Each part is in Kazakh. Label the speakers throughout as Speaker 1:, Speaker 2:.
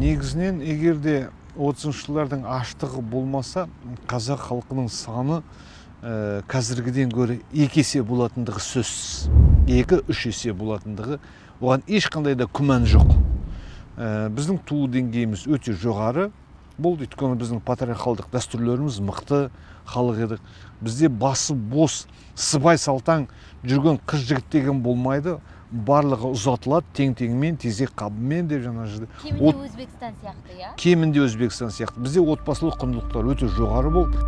Speaker 1: Негізінен егерде 30 жылдардың аштығы болмаса, қазақ халқының саны қазіргіден гөрі 2 есе болатындығы сөзсіз. 2-3 есе болатындығы, оған ешқандай да күмән жоқ. Біздің туу деңгейіміз өте жоғары. Бұл өйткені біздің патриархалдық дәстүрлеріміз мықты халық едік. Бізде басы бос, сыбай салтаң жүрген қыз жігіт деген болмайды. Барлығы ұзатылады тең-теңмен, тезек қабымен деп жаңа жерде.
Speaker 2: Кемінде Өзбекстан сияқты, я?
Speaker 1: Кемінде Өзбекстан сияқты. Бізде отбасылық құндылықтар өте жоғары болды.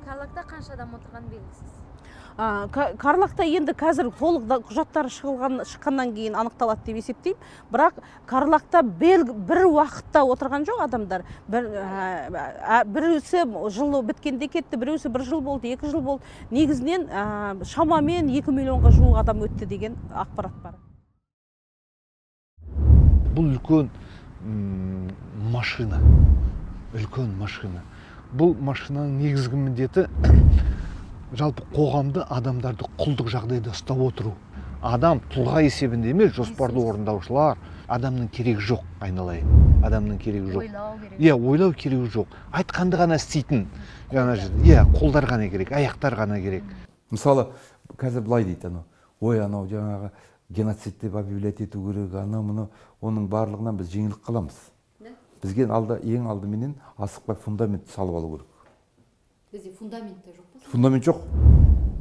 Speaker 2: Карлакта қанша адам отырған белгісіз?
Speaker 3: Карлакта енді қазір толық құжаттары шыққаннан кейін анықталады деп есептеймін. Бірақ Карлакта бір уақытта отырған жоқ адамдар. Біреусі жылы біткенде кетті, біреусі 1 жыл болды, 2 жыл болды. Негізінен шамамен 2 миллионға жуық адам өтті деген ақпарат бар.
Speaker 1: Бұл үлкен машина. Үлкен машина. Бұл машинаның негізгі міндеті жалпы қоғамды адамдарды құлдық жағдайда ұстап отыру. Адам тұлға есебінде емес, жоспарды орындаушылар. Адамның керегі жоқ, айналайын. Адамның керегі жоқ.
Speaker 2: Ойлау керек.
Speaker 1: Ойлау керегі жоқ. Айтқанды ғана істейтін. Қолдар ғана керек, аяқтар ғана керек.
Speaker 4: Мысалы, қазір былай дейді, ой, анау жаңағы геноцид деп объявлять ету керек, анау, оның барлығынан біз жеңіліп қаламыз. Бізге ең алдыменен асықпай фундамент салып алу керек.
Speaker 2: Бізде фундамент жоқ па?
Speaker 4: Фундамент жоқ.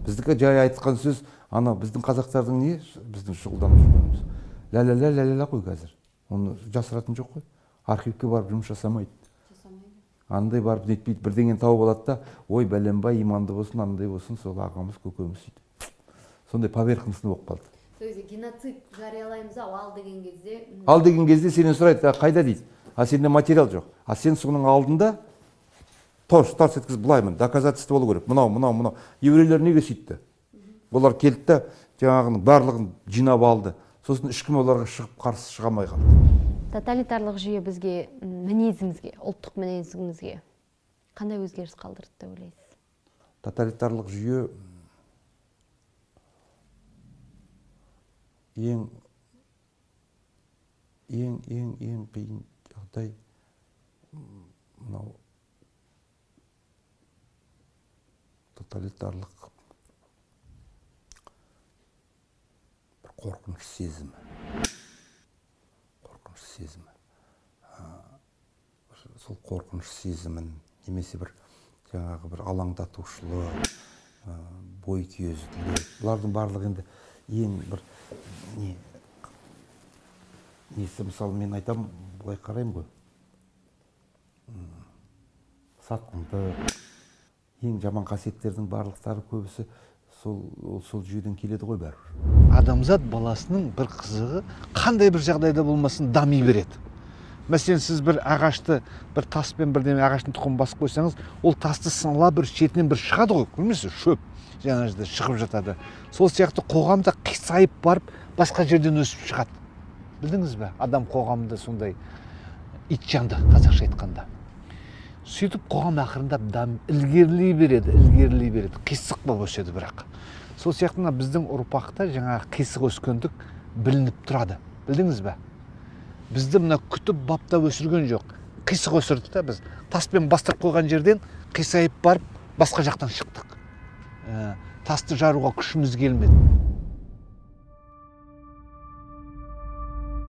Speaker 4: Біздікі жай айтқан сөз, біздің қазақтардың не? Біздің шұғылданып жүргеніміз. Ля-ля-ля-ля-ля қой қазір. Оны жасыратын жоқ қой. Архивке барып жұмыс жасамайды. Андай барып нетпейді, бірдеңені тауып алады да, ой, бәленбай, иманды болсын, андай болсын, сол ағамыз, көкеміз сөйтіп. Сондай поверхностный болып қалды.
Speaker 2: Геноцид жариялаймыз ал деген кезде...
Speaker 4: Ал деген кезде сенен сұрайды, қайда дейді? Сенде материал жоқ. Сен соның алдында тарс еткізіп былаймын, доказательство болу керек. Мынау. Еврейлер неге сөйтті? Олар келді де, жаңағының барлығын жинап алды. Сосын ешкім оларға шығып қарсы шыға алмай қалды.
Speaker 2: Тоталитарлық жүйе бізге мінезімізге, ұлттық мінезімізге қандай өзгеріс қалдырды деп ойлайсыз?
Speaker 4: Тоталитарлық жүйе ең қиын жағдай мынау тоталитарлық бір қорқыныш сезімі. Сол қорқыныш сезімін немесе бір жаңағы бір алаңдатушылық, бойкүйезділік. Бұлардың барлығы енді ең бір несі, мысалы мен айтамын, былай қараймын ғой. Сатқындық, ең жаман қасиеттердің барлықтары көбісі сол жүйеден келеді ғой бәрібір.
Speaker 1: Адамзат баласының бір қызығы қандай бір жағдайда болмасын дами береді. Мәселен, сіз бір ағашты, бір таспен бірдеме ағаштың тұқымын басып қойсаңыз, ол тасты сынала бір шетінен бір шығады ғой, көрмейсіз, шөп жаңа жерде шығып жатады. Сол сияқты қоғамда қисайып барып, басқа жерден өсіп шығады. Білдіңіз бе? Адам қоғамда сондай итжанды, қазақша айтқанда. Сөйтіп қоғам ақырында ілгерілей береді, қисық болып өседі бірақ. Сол сияқты біздің ұрпақта жаңағы қисық өскендік білініп тұрады. Білдіңіз бе? Бізді мына күтіп баптап өсірген жоқ. Қисық өсірді да біз. Таспен бастырып қойған жерден қисайып барып басқа жақтан шықтық. Тасты жаруға күшіміз келмеді.